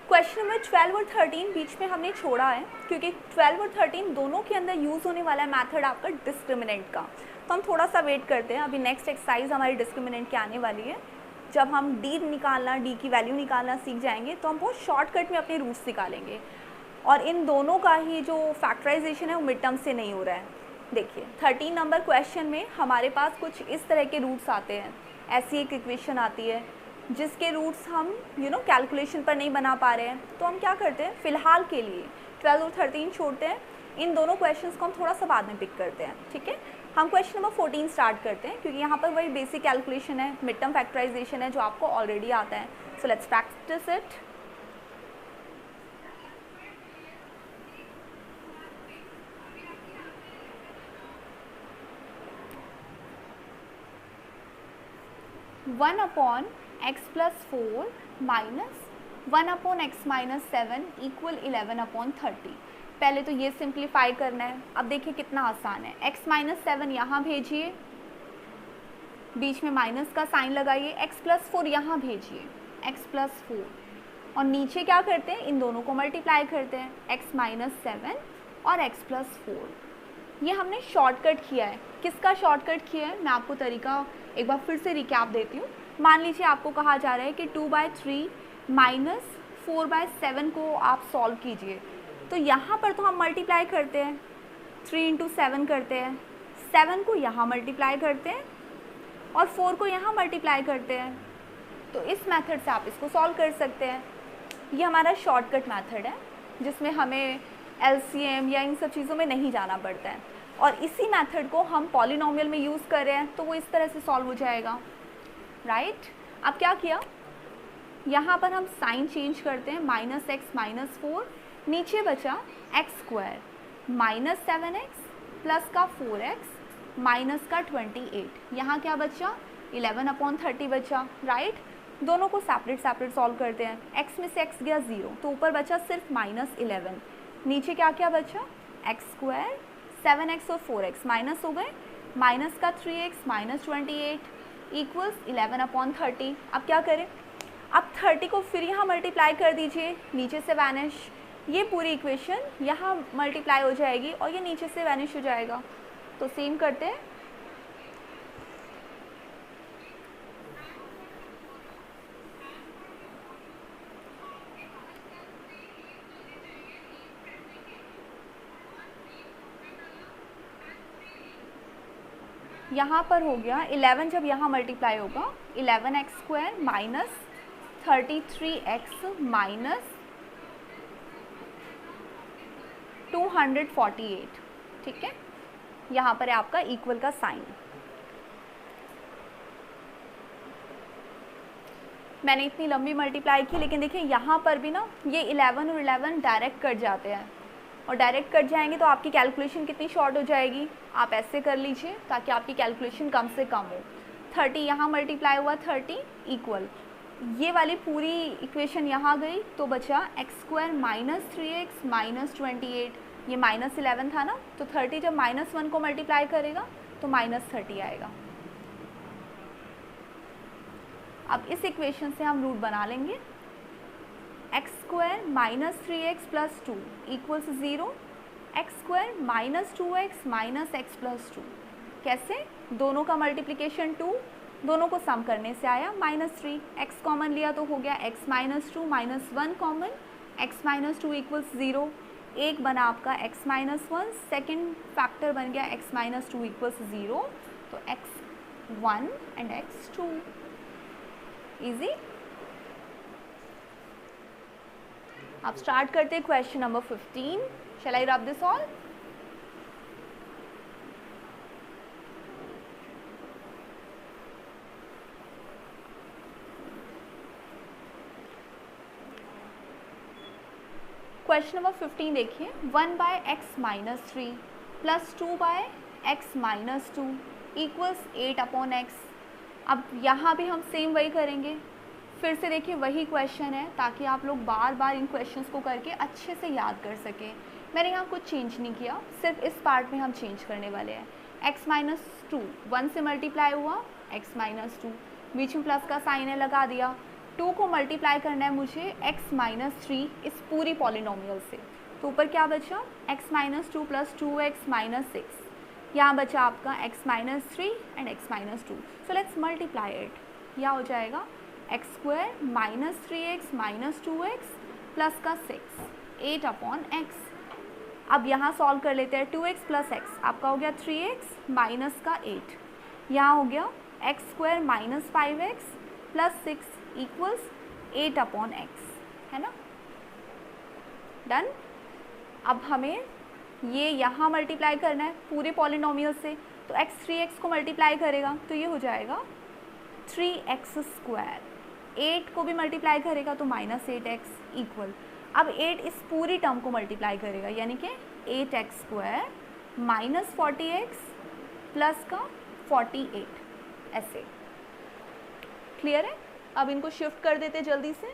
क्वेश्चन नंबर 12 और 13 बीच में हमने छोड़ा है, क्योंकि 12 और 13 दोनों के अंदर यूज़ होने वाला है मैथड आपका डिस्क्रिमिनेंट का। तो हम थोड़ा सा वेट करते हैं, अभी नेक्स्ट एक्सरसाइज हमारी डिस्क्रिमिनेंट की आने वाली है। जब हम डी की वैल्यू निकालना सीख जाएंगे तो हम बहुत शॉर्टकट में अपने रूट्स निकालेंगे। और इन दोनों का ही जो फैक्टराइजेशन है वो मिड टर्म से नहीं हो रहा है। देखिए 13 नंबर क्वेश्चन में हमारे पास कुछ इस तरह के रूट्स आते हैं। ऐसी एक इक्वेशन आती है जिसके रूट्स हम कैलकुलेशन पर नहीं बना पा रहे हैं। तो हम क्या करते हैं, फ़िलहाल के लिए 12 और 13 छोड़ते हैं। इन दोनों क्वेश्चंस को हम थोड़ा सा बाद में पिक करते हैं, ठीक है। हम क्वेश्चन नंबर 14 स्टार्ट करते हैं, क्योंकि यहाँ पर वही बेसिक कैलकुलेशन है, मिड टर्म फैक्टराइजेशन है जो आपको ऑलरेडी आता है। So let's practice it. One upon x + 4 - 1 upon x - 7 = 11 upon 30। पहले तो ये सिंप्लीफाई करना है। अब देखिए कितना आसान है, x - 7 यहाँ भेजिए, बीच में माइनस का साइन लगाइए, x + 4 यहाँ भेजिए, x + 4, और नीचे क्या करते हैं, इन दोनों को मल्टीप्लाई करते हैं, x - 7 और x + 4। ये हमने शॉर्टकट किया है। किसका शॉर्टकट किया है, मैं आपको तरीका एक बार फिर से रिकैप देती हूँ। मान लीजिए आपको कहा जा रहा है कि 2/3 - 4/7 को आप सॉल्व कीजिए। तो यहाँ पर तो हम मल्टीप्लाई करते हैं, 3 × 7 करते हैं, 7 को यहाँ मल्टीप्लाई करते हैं और 4 को यहाँ मल्टीप्लाई करते हैं। तो इस मेथड से आप इसको सॉल्व कर सकते हैं। ये हमारा शॉर्टकट मेथड है जिसमें हमें LCM या इन सब चीज़ों में नहीं जाना पड़ता है। और इसी मेथड को हम पॉलिनोमियल में यूज़ कर रहे हैं, तो वो इस तरह से सॉल्व हो जाएगा, राइट। अब क्या किया, यहाँ पर हम साइन चेंज करते हैं, -x - 4, नीचे बचा x² - 7x प्लस का 4x माइनस का 28। यहाँ क्या बचा, 11 अपॉन 30 बचा, राइट। दोनों को सेपरेट सॉल्व करते हैं। x में से x गया 0, तो ऊपर बचा सिर्फ -11। नीचे क्या क्या बचा, x², 7x और 4x माइनस हो गए, माइनस का 3x - 28 = 11 अपॉन 30। अब क्या करें, अब 30 को फिर यहाँ मल्टीप्लाई कर दीजिए, नीचे से वैनिश, ये पूरी इक्वेशन यहाँ मल्टीप्लाई हो जाएगी और ये नीचे से वैनिश हो जाएगा। तो सेम करते हैं, यहाँ पर हो गया 11, जब यहाँ मल्टीप्लाई होगा 11x² - 33x - 248, ठीक है। यहाँ पर है आपका इक्वल का साइन। मैंने इतनी लंबी मल्टीप्लाई की, लेकिन देखिए यहाँ पर भी ना ये 11 और 11 डायरेक्ट कट जाते हैं, और डायरेक्ट कट जाएंगे तो आपकी कैलकुलेशन कितनी शॉर्ट हो जाएगी। आप ऐसे कर लीजिए ताकि आपकी कैलकुलेशन कम से कम हो। 30 यहाँ मल्टीप्लाई हुआ 30 इक्वल, ये वाली पूरी इक्वेशन यहाँ गई तो बचा x square minus 3x minus 28, ये माइनस 11 था ना, तो 30 जब माइनस 1 को मल्टीप्लाई करेगा तो माइनस 30 आएगा। अब इस इक्वेशन से हम रूट बना लेंगे, x square minus 3x plus 2 equals 0, x square minus 2x minus x plus 2, कैसे, दोनों का मल्टीप्लिकेशन 2, दोनों को सम करने से आया -3, x कॉमन लिया तो हो गया x minus 2 minus 1 common, x minus 2 equals 0, एक बना आपका x माइनस 1, सेकेंड फैक्टर बन गया x माइनस 2 इक्वल्स 0, तो x1 एंड x2, इजी। अब स्टार्ट करते हैं question number 15, shell I rub this all. Question number 15 देखिए, 1 by X minus 3 plus 2 by X minus 2 equals 8 upon X. अब यहाँ भी हम सेम वही करेंगे, फिर से देखिए वही क्वेश्चन है ताकि आप लोग बार बार इन क्वेश्चंस को करके अच्छे से याद कर सकें। मैंने यहाँ कुछ चेंज नहीं किया, सिर्फ इस पार्ट में हम चेंज करने वाले हैं। एक्स माइनस 2 1 से मल्टीप्लाई हुआ, एक्स माइनस 2 बीच में प्लस का साइन है लगा दिया, 2 को मल्टीप्लाई करना है मुझे x माइनस 3 इस पूरी पॉलिनोमियल से, तो ऊपर क्या बचा x minus 2 plus 2x minus 6, यहाँ बचा आपका x minus 3 and x minus 2, so let's multiply it, यह हो जाएगा x square minus 3x minus 2x plus का 6 8 अपॉन x। अब यहाँ सॉल्व कर लेते हैं, 2x प्लस x आपका हो गया 3x माइनस का 8, यहाँ हो गया x square minus 5x plus 6 equals 8 upon x, है ना, डन। अब हमें ये यहाँ मल्टीप्लाई करना है पूरे पॉलिनोमियल से, तो x 3x को मल्टीप्लाई करेगा तो ये हो जाएगा 3x स्क्वायर, 8 को भी मल्टीप्लाई करेगा तो माइनस 8x इक्वल, अब 8 इस पूरी टर्म को मल्टीप्लाई करेगा यानी कि 8x square minus 40x plus का 48, ऐसे, क्लियर है। अब इनको शिफ्ट कर देते जल्दी से,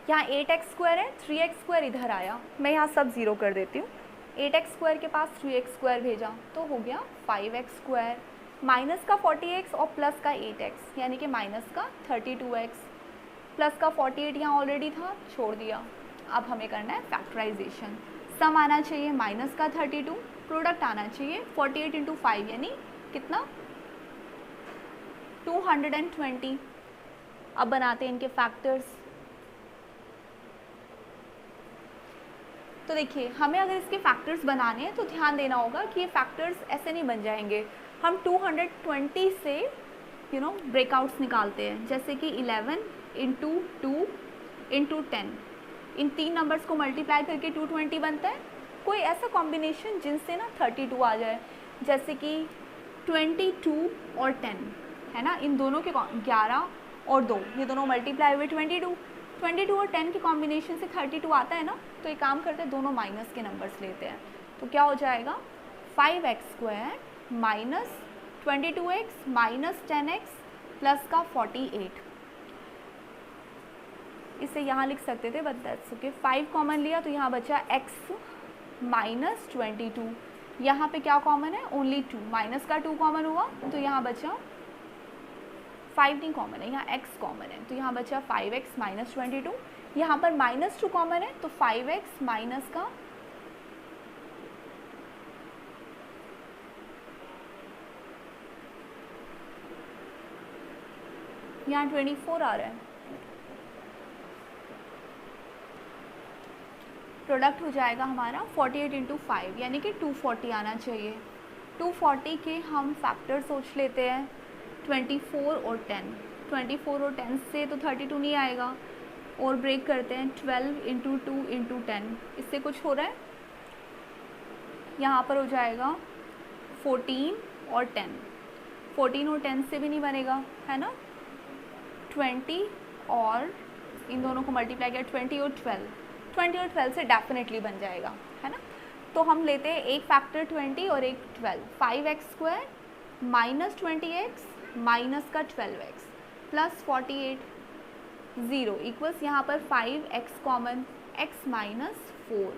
यहाँ 8x स्क्वायर है, 3x स्क्वायर इधर आया, मैं यहाँ सब ज़ीरो कर देती हूँ, 8x स्क्वायर के पास 3x स्क्वायर भेजा तो हो गया 5x स्क्वायर माइनस का 40x और प्लस का 8x यानी कि माइनस का 32x, प्लस का 48 यहाँ ऑलरेडी था छोड़ दिया। अब हमें करना है फैक्टराइजेशन, सम आना चाहिए माइनस का 32, प्रोडक्ट आना चाहिए 48 इंटू 5 यानी कितना 220। अब बनाते हैं इनके फैक्टर्स, तो देखिए हमें अगर इसके फैक्टर्स बनाने हैं तो ध्यान देना होगा कि ये फैक्टर्स ऐसे नहीं बन जाएंगे, हम 220 से ब्रेकआउट्स निकालते हैं, जैसे कि 11 इंटू 2 इंटू 10, इन 3 नंबर्स को मल्टीप्लाई करके 220 बनता है। कोई ऐसा कॉम्बिनेशन जिनसे ना 32 आ जाए, जैसे कि 22 और 10 है ना, इन दोनों के 11 और 2 ये दोनों मल्टीप्लाई हुए 22 और 10 के कॉम्बिनेशन से 32 आता है ना, तो एक काम करते हैं दोनों माइनस के नंबर्स लेते हैं, तो क्या हो जाएगा 5x square minus 22x minus 10x plus का 48, इसे यहाँ लिख सकते थे बट दैट्स ओके। 5 कॉमन लिया तो यहाँ बचा x माइनस 22, यहाँ पे क्या कॉमन है ओनली 2, माइनस का 2 कॉमन हुआ तो यहाँ बचा 5 नहीं कॉमन है, यहाँ x कॉमन है तो यहाँ बचा 5x माइनस 22, यहाँ पर माइनस 2 कॉमन है तो 5x माइनस का यहाँ 24 आ रहा है, प्रोडक्ट हो जाएगा हमारा 48 इंटू 5 यानी कि 240 आना चाहिए। 240 के हम फैक्टर सोच लेते हैं 24 और 10, 24 और 10 से तो 32 नहीं आएगा, और ब्रेक करते हैं 12 इंटू 2 इंटू 10, इससे कुछ हो रहा है, यहाँ पर हो जाएगा 14 और 10, 14 और 10 से भी नहीं बनेगा है ना, 20 और इन दोनों को मल्टीप्लाई किया 20 और 12 से डेफिनेटली बन जाएगा, है ना। तो हम लेते हैं एक फैक्टर 20 और एक 12, 5x² माइनस 20x माइनस का 12x प्लस 48 0 इक्वल्स यहाँ पर 5x common, x minus 4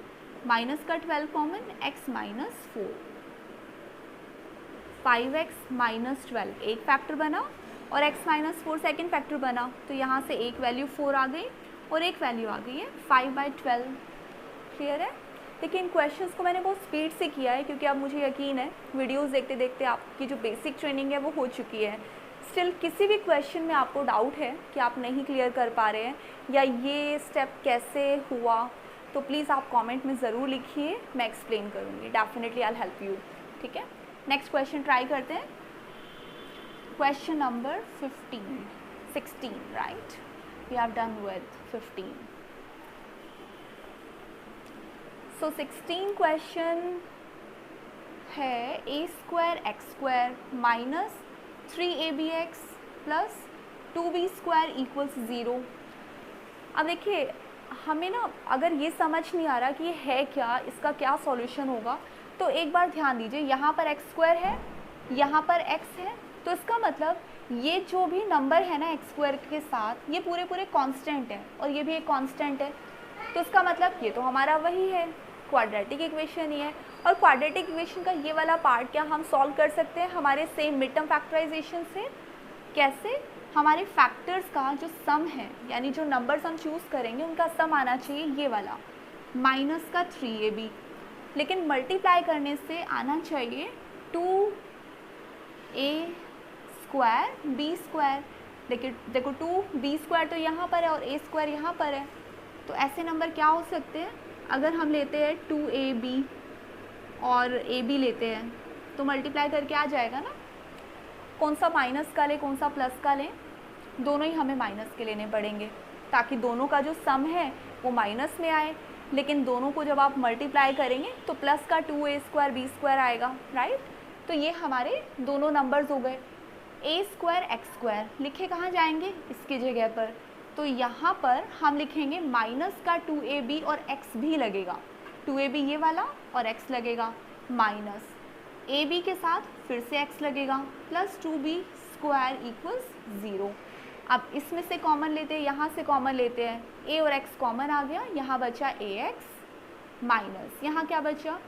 minus का 12 common, x minus 4, 5x minus 12 एक फैक्टर बना और x माइनस 4 सेकेंड फैक्टर बना। तो यहाँ से एक वैल्यू 4 आ गई और एक वैल्यू आ गई है 5/12। क्लियर है। लेकिन क्वेश्चंस को मैंने बहुत स्पीड से किया है क्योंकि अब मुझे यकीन है वीडियोस देखते देखते आपकी जो बेसिक ट्रेनिंग है वो हो चुकी है। स्टिल किसी भी क्वेश्चन में आपको डाउट है कि आप नहीं क्लियर कर पा रहे हैं या ये स्टेप कैसे हुआ, तो प्लीज़ आप कमेंट में ज़रूर लिखिए, मैं एक्सप्लेन करूँगी, डेफिनेटली आई हेल्प यू। ठीक है, नेक्स्ट क्वेश्चन ट्राई करते हैं। Question number 16 right, we have done with 15। So 16 question है a² x² minus 3abx plus 2b² equals 0। अब देखिए हमें ना अगर ये समझ नहीं आ रहा कि ये है क्या, इसका क्या सॉल्यूशन होगा, तो एक बार ध्यान दीजिए, यहाँ पर x² है, यहाँ पर x है, तो इसका मतलब ये जो भी नंबर है ना x² के साथ ये पूरे पूरे कांस्टेंट है और ये भी एक कांस्टेंट है। तो इसका मतलब ये तो हमारा वही है, क्वाड्रेटिक इक्वेशन ही है। और क्वाड्रेटिक इक्वेशन का ये वाला पार्ट क्या हम सॉल्व कर सकते हैं हमारे सेम मिड टर्म फैक्टराइजेशन से। कैसे? हमारे फैक्टर्स का जो सम है, यानी जो नंबर्स हम चूज़ करेंगे उनका सम आना चाहिए ये वाला माइनस का 3ab, लेकिन मल्टीप्लाई करने से आना चाहिए 2a² b²। देखो 2b² तो यहाँ पर है और a² यहाँ पर है, तो ऐसे नंबर क्या हो सकते हैं? अगर हम लेते हैं 2ab और ab लेते हैं तो मल्टीप्लाई करके आ जाएगा ना। कौन सा माइनस का लें कौन सा प्लस का लें, दोनों ही हमें माइनस के लेने पड़ेंगे ताकि दोनों का जो सम है वो माइनस में आए। लेकिन दोनों को जब आप मल्टीप्लाई करेंगे तो प्लस का 2a² b² आएगा, राइट। तो ये हमारे दोनों नंबर्स हो गए। a² x² लिखे कहाँ जाएंगे? इसकी जगह पर, तो यहाँ पर हम लिखेंगे माइनस का 2ab और x भी लगेगा, 2ab ये वाला और x लगेगा, माइनस ab के साथ फिर से x लगेगा प्लस 2b² इक्वल्स 0। अब इसमें से कॉमन लेते हैं, यहाँ से कॉमन लेते हैं, a और x कॉमन आ गया, यहाँ बचा ax माइनस यहाँ क्या बचा,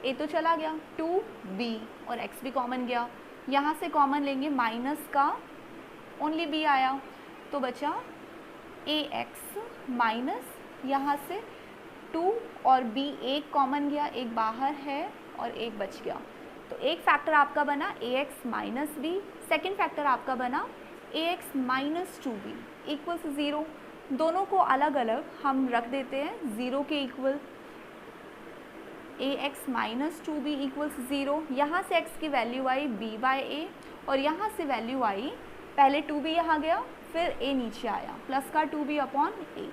a तो चला गया, 2b और x भी कॉमन गया, यहाँ से कॉमन लेंगे माइनस का ओनली b आया तो बचा ax माइनस यहाँ से 2 और b एक कॉमन गया, एक बाहर है और एक बच गया। तो एक फैक्टर आपका बना ax minus b, second factor आपका बना ax माइनस 2b इक्वल्स 0। दोनों को अलग अलग हम रख देते हैं 0 के equal, ax minus 2b equals 0। यहाँ से x की वैल्यू आई b/a और यहाँ से वैल्यू आई, पहले 2b यहाँ गया फिर a नीचे आया, प्लस का 2b अपॉन a।